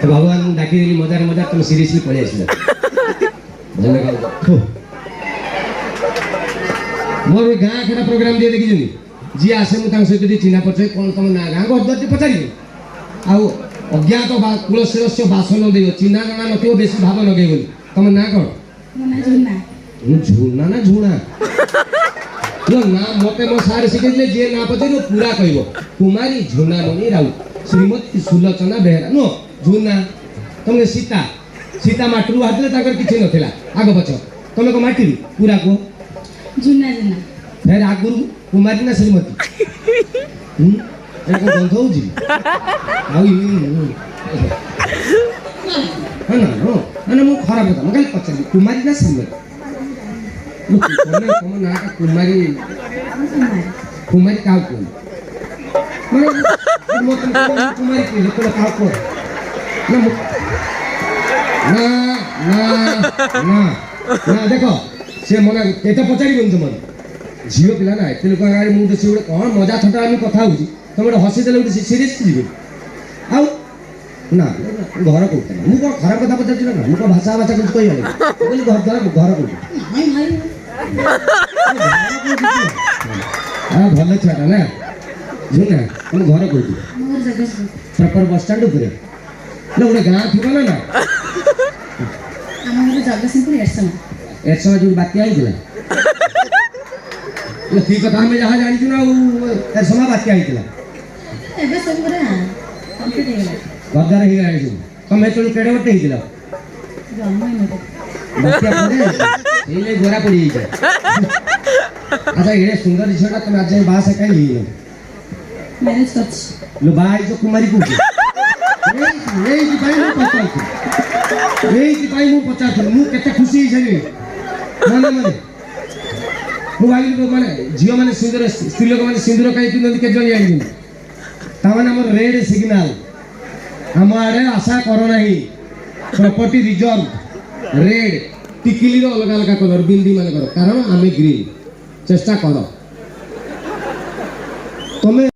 तो भगवान डाकी मजार मजार तुम सीरियसली पड़े मोर गाँ खेला प्रोग्राम दिए देखी जी आसे मुझे सहित चिन्हा परिचय कौन तुम ना गाँ को पचार आउ अज्ञात कुलशिरस्य बासन दे चिन्हा जना नथिबो बेसी भाव लगे बोली तुम ना कौन झुना ना झुणा ना मते मो सार शिखे जे ना पचार पूरा कह कुमारी झुनामणि राउत श्रीमती सुलोचना बेहरा नो झुना तुमने सीता सीता माटी बाहर ताकर किसी नथिला आग पछ तुम को माटी पूरा को झुना झुना फिर आगुरु कुमारी ना श्रीमती एको गंध होजी आउ ना मु खराब होता मैं पचार कुमारी ना श्रीमती तुम ना कुमारी कुमारी का को कुमारी की लोक का को ना ना ना ना देखो से मना केते पचारि बन तुम झियो पिला ना एते लोक गाड़ी मु से गोटे कौन मजा थटा आम कथा होची तुम गोटे हसी देले गोटे सीरियस जीवे आउ ना घर को मु को खराब कथा पचार ना मु को भाषा भाषा कुछ कहि वाले बोली घर को हां भले छाटा ना झुना तुम घर को प्रॉपर बस स्टैंड ऊपर ना गोटे गाँ थी ना आम जगतसिंहपुर एरसमा जो बात्या आई ठीक कथा हमें जहाँ जानी ना एरसमा बात्या आई गद्दार ही गए तुम हेतु केड़े बटे ही बात्या गोरा पड़ी अच्छा ये सुंदर झीटा तुम आज बास कहीं मैरिज कर लो भाई जो कुमारी को पचार मु केते खुशी छे माने माने मु भाई माने झियो माने सुंदर स्त्री लोक माने सिंदूर काई पिंदि के जन जानि ता माने हमर रेड सिग्नल हम आड़े आशा करो नहीं प्रॉपर्टी रिजर्व रेड टिकिली रो अलग अलग कलर बिंदी माने करो कारण आमे ग्रीन चेष्टा करो तुम